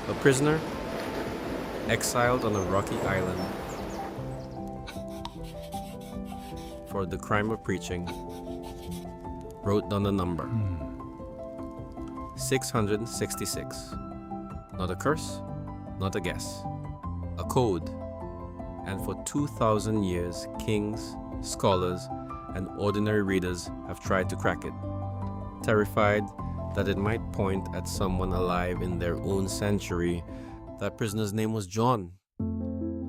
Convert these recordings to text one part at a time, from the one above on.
A prisoner, exiled on a rocky island for the crime of preaching, wrote down the number 666. Not a curse, not a guess, a code. And for 2,000 years, kings, scholars, and ordinary readers have tried to crack it, terrified that it might point at someone alive in their own century. That prisoner's name was John.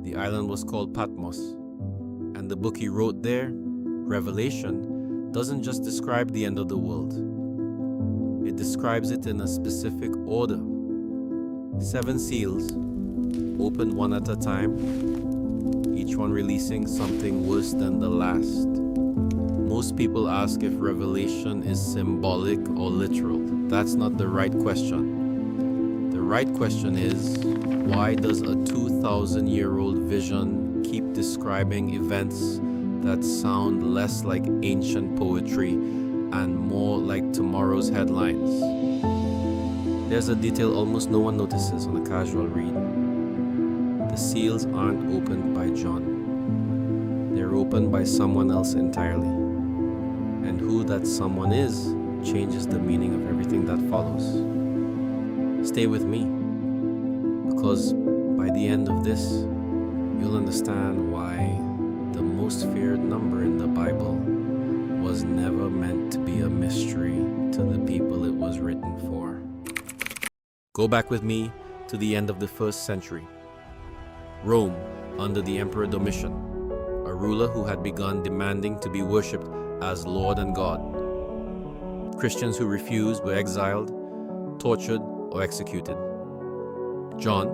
The island was called Patmos, and the book he wrote there, Revelation, doesn't just describe the end of the world. It describes it in a specific order. 7 seals, opened one at a time, each one releasing something worse than the last. Most people ask if Revelation is symbolic or literal. That's not the right question. The right question is, why does a 2,000-year-old vision keep describing events that sound less like ancient poetry and more like tomorrow's headlines? There's a detail almost no one notices on a casual read. The seals aren't opened by John. They're opened by someone else entirely. And who that someone is changes the meaning of everything that follows. Stay with me, because by the end of this, you'll understand why the most feared number in the Bible was never meant to be a mystery to the people it was written for. Go back with me to the end of the 1st century. Rome, under the Emperor Domitian, a ruler who had begun demanding to be worshipped as Lord and God. Christians who refused were exiled, tortured, or executed. John,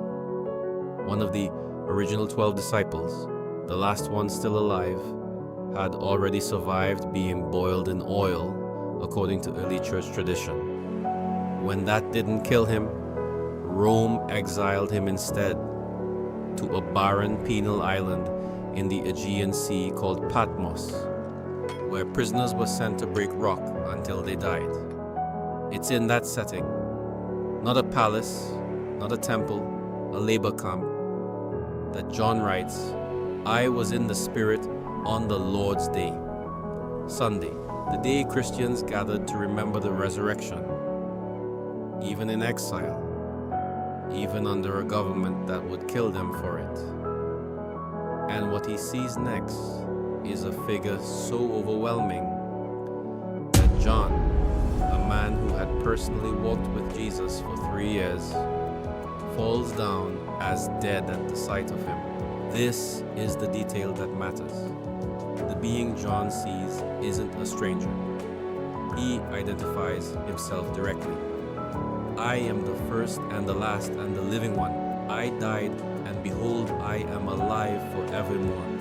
one of the original 12 disciples, the last one still alive, had already survived being boiled in oil, according to early church tradition. When that didn't kill him, Rome exiled him instead to a barren penal island in the Aegean Sea called Patmos, where prisoners were sent to break rock until they died. It's in that setting, not a palace, not a temple, a labor camp, that John writes, "I was in the Spirit on the Lord's Day," Sunday, the day Christians gathered to remember the resurrection. Even in exile, even under a government that would kill them for it. And what he sees next is a figure so overwhelming that John, a man who had personally walked with Jesus for 3 years, falls down as dead at the sight of him. This is the detail that matters. The being John sees isn't a stranger. He identifies himself directly. "I am the first and the last and the living one. I died, and behold, I am alive forevermore."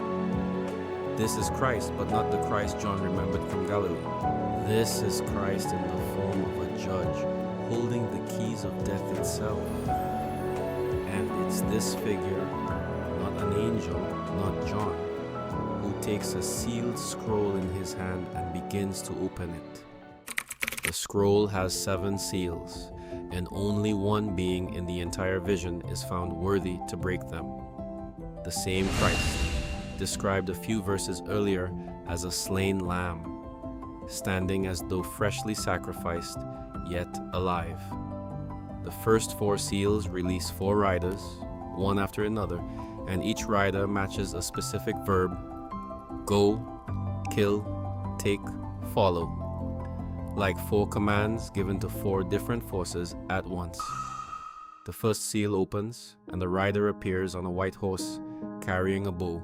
This is Christ, but not the Christ John remembered from Galilee. This is Christ in the form of a judge, holding the keys of death itself. And it's this figure, not an angel, not John, who takes a sealed scroll in his hand and begins to open it. The scroll has 7 seals, and only one being in the entire vision is found worthy to break them. The same Christ, described a few verses earlier as a slain lamb, standing as though freshly sacrificed, yet alive. The first 4 seals release 4 riders, one after another, and each rider matches a specific verb: go, kill, take, follow, like 4 commands given to 4 different forces at once. The first seal opens, and the rider appears on a white horse, carrying a bow,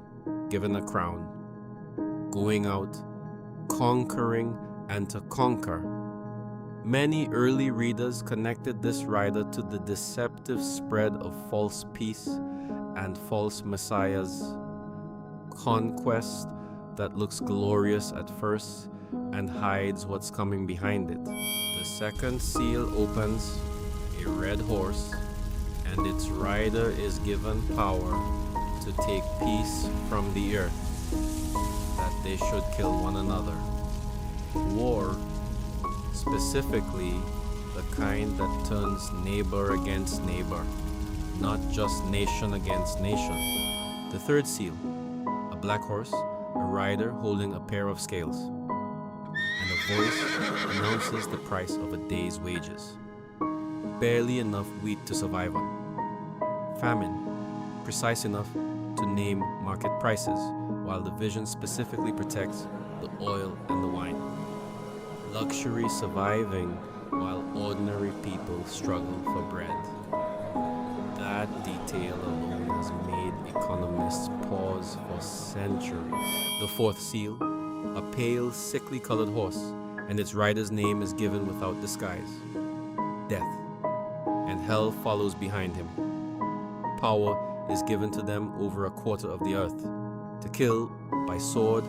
given a crown, going out, conquering, and to conquer. Many early readers connected this rider to the deceptive spread of false peace and false messiahs, conquest that looks glorious at first and hides what's coming behind it. The second seal opens, a red horse, and its rider is given power to take peace from the earth, that they should kill one another. War, specifically the kind that turns neighbor against neighbor, not just nation against nation. The third seal, a black horse, a rider holding a pair of scales, and a voice announces the price of a day's wages. Barely enough wheat to survive on. Famine, precise enough to name market prices, while the vision specifically protects the oil and the wine. Luxury surviving while ordinary people struggle for bread. That detail alone has made economists pause for centuries. The fourth seal, a pale, sickly colored horse, and its rider's name is given without disguise. Death, and hell follows behind him. Power is given to them over a quarter of the earth, to kill by sword,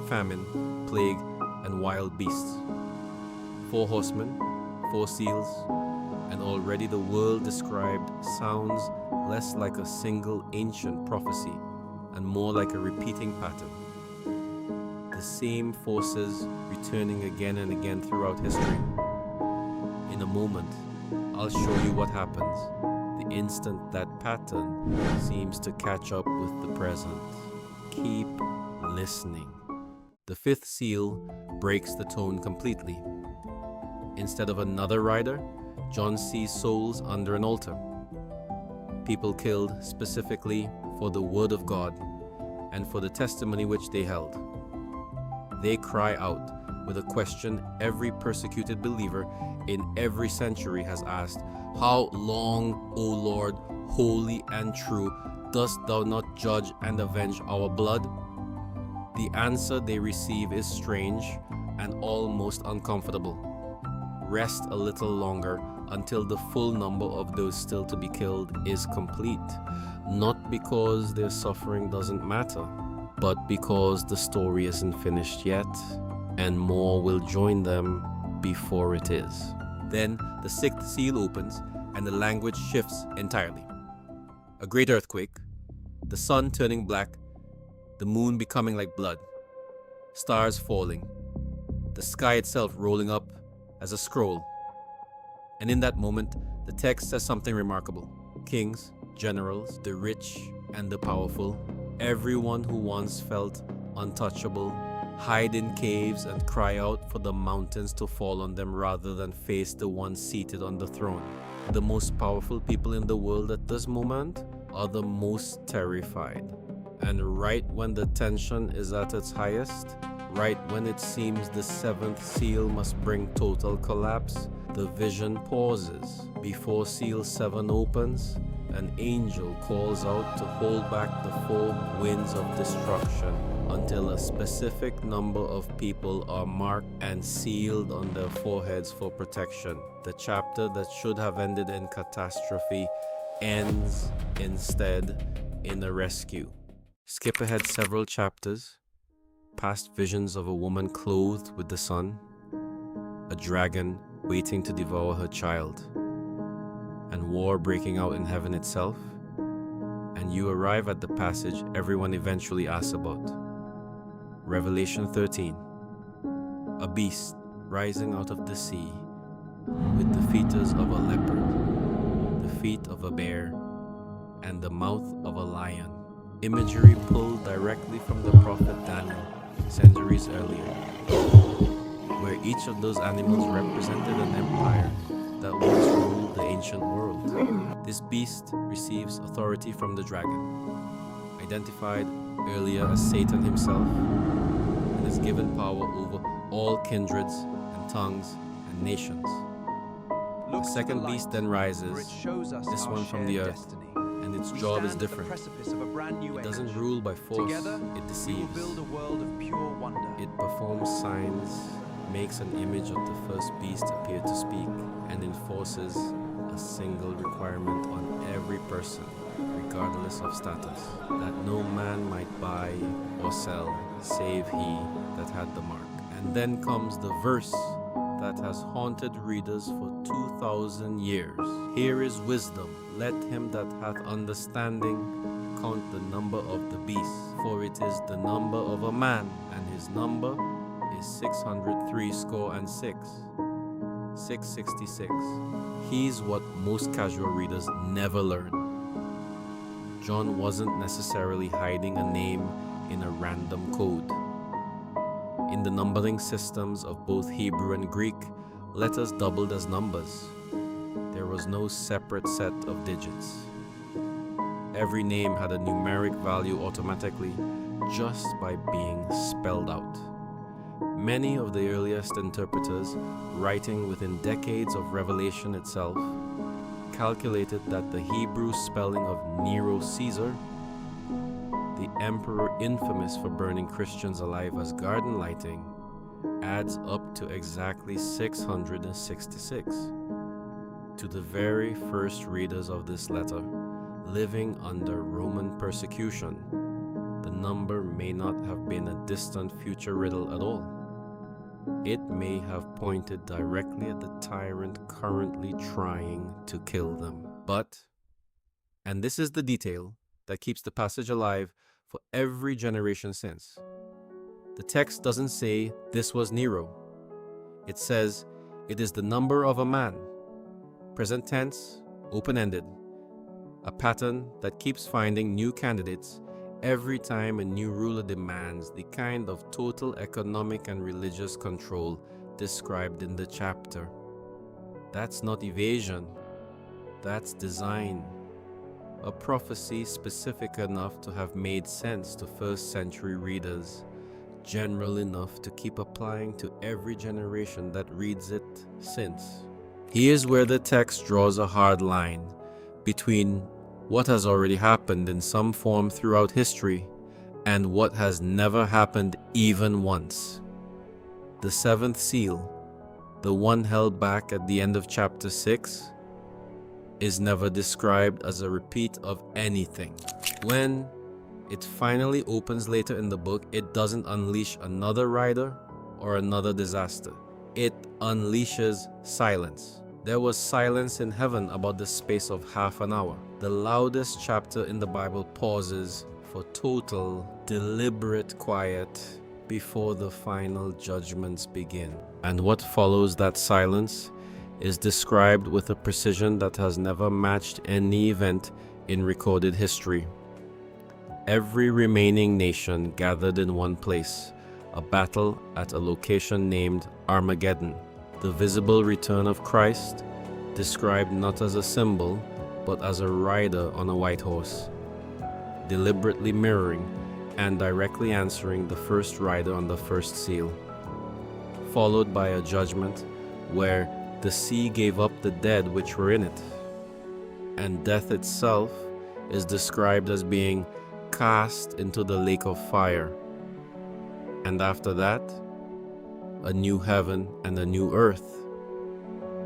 famine, plague, and wild beasts. 4 horsemen, 4 seals, and already the world described sounds less like a single ancient prophecy and more like a repeating pattern. The same forces returning again and again throughout history. In a moment, I'll show you what happens the instant that pattern seems to catch up with the present. Keep listening. The fifth seal breaks the tone completely. Instead of another rider, John sees souls under an altar. People killed specifically for the word of God and for the testimony which they held. They cry out with a question every persecuted believer in every century has asked: How long, O Lord, holy and true, dost thou not judge and avenge our blood? The answer they receive is strange and almost uncomfortable. Rest a little longer until the full number of those still to be killed is complete, not because their suffering doesn't matter, but because the story isn't finished yet, and more will join them before it is. Then the sixth seal opens, and the language shifts entirely. A great earthquake, the sun turning black, the moon becoming like blood, stars falling, the sky itself rolling up as a scroll. And in that moment, the text says something remarkable. Kings, generals, the rich and the powerful, everyone who once felt untouchable, hide in caves and cry out for the mountains to fall on them rather than face the one seated on the throne. The most powerful people in the world at this moment are the most terrified. And right when the tension is at its highest, right when it seems the seventh seal must bring total collapse, the vision pauses. Before seal 7 opens, an angel calls out to hold back the 4 winds of destruction until a specific number of people are marked and sealed on their foreheads for protection. The chapter that should have ended in catastrophe ends instead in a rescue. Skip ahead several chapters, past visions of a woman clothed with the sun, a dragon waiting to devour her child, and war breaking out in heaven itself, and you arrive at the passage everyone eventually asks about. Revelation 13. A beast rising out of the sea, with the fetus of a leopard, the feet of a bear, and the mouth of a lion. Imagery pulled directly from the prophet Daniel centuries earlier, where each of those animals represented an empire that once ruled the ancient world. This beast receives authority from the dragon, identified earlier as Satan himself, and is given power over all kindreds and tongues and nations. The second beast then rises, this one from the earth, and its job is different. It doesn't rule by force, it deceives. It performs signs, makes an image of the first beast appear to speak, and enforces a single requirement on every person, regardless of status, that no man might buy or sell save he that had the mark. And then comes the verse that has haunted readers for 2,000 years. Here is wisdom. Let him that hath understanding count the number of the beast, for it is the number of a man, and his number is 666. 666. He's what most casual readers never learn. John wasn't necessarily hiding a name in a random code. In the numbering systems of both Hebrew and Greek, letters doubled as numbers. There was no separate set of digits. Every name had a numeric value automatically, just by being spelled out. Many of the earliest interpreters, writing within decades of Revelation itself, calculated that the Hebrew spelling of Nero Caesar, the emperor infamous for burning Christians alive as garden lighting, adds up to exactly 666. To the very first readers of this letter, living under Roman persecution, the number may not have been a distant future riddle at all. It may have pointed directly at the tyrant currently trying to kill them. But, and this is the detail that keeps the passage alive for every generation since, the text doesn't say this was Nero. It says it is the number of a man. Present tense, open-ended. A pattern that keeps finding new candidates every time a new ruler demands the kind of total economic and religious control described in the chapter. That's not evasion, that's design. A prophecy specific enough to have made sense to first century readers, general enough to keep applying to every generation that reads it since. Here's where the text draws a hard line between what has already happened in some form throughout history and what has never happened even once. The seventh seal, the one held back at the end of chapter 6, is never described as a repeat of anything. When it finally opens later in the book, it doesn't unleash another rider or another disaster. It unleashes silence. There was silence in heaven about the space of half an hour. The loudest chapter in the Bible pauses for total, deliberate quiet before the final judgments begin. And what follows that silence is described with a precision that has never matched any event in recorded history. Every remaining nation gathered in one place, a battle at a location named Armageddon. The visible return of Christ, described not as a symbol, but as a rider on a white horse, deliberately mirroring and directly answering the first rider on the first seal, followed by a judgment where the sea gave up the dead which were in it, and death itself is described as being cast into the lake of fire. And after that, a new heaven and a new earth,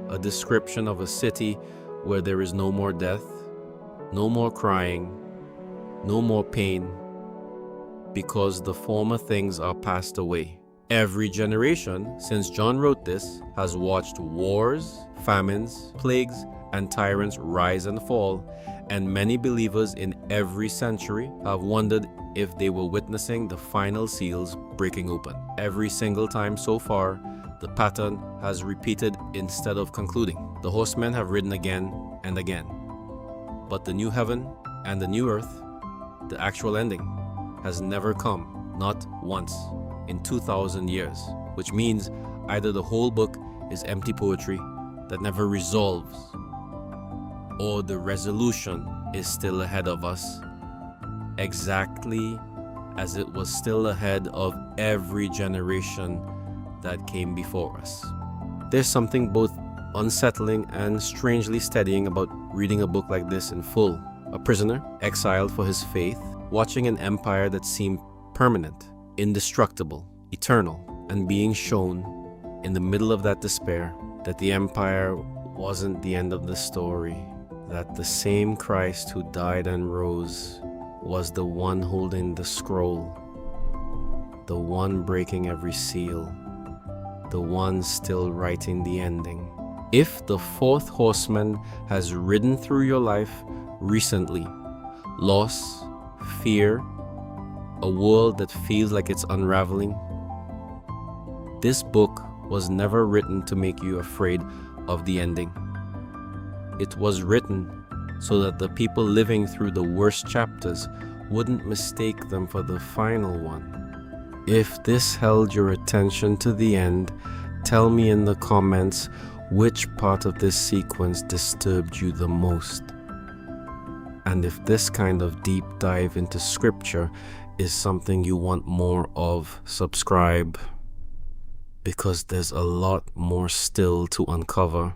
a description of a city where there is no more death, no more crying, no more pain, because the former things are passed away. Every generation since John wrote this has watched wars, famines, plagues, and tyrants rise and fall, and many believers in every century have wondered if they were witnessing the final seals breaking open. Every single time so far, the pattern has repeated instead of concluding. The horsemen have ridden again and again. But the new heaven and the new earth, the actual ending, has never come, not once, in 2,000 years, which means either the whole book is empty poetry that never resolves, or the resolution is still ahead of us, exactly as it was still ahead of every generation that came before us. There's something both unsettling and strangely steadying about reading a book like this in full. A prisoner, exiled for his faith, watching an empire that seemed permanent, indestructible, eternal, and being shown in the middle of that despair that the empire wasn't the end of the story, that the same Christ who died and rose was the one holding the scroll, the one breaking every seal, the one still writing the ending. If the fourth horseman has ridden through your life recently, loss, fear, a world that feels like it's unraveling, this book was never written to make you afraid of the ending. It was written so that the people living through the worst chapters wouldn't mistake them for the final one. If this held your attention to the end, tell me in the comments which part of this sequence disturbed you the most. And if this kind of deep dive into scripture is something you want more of, subscribe, because there's a lot more still to uncover.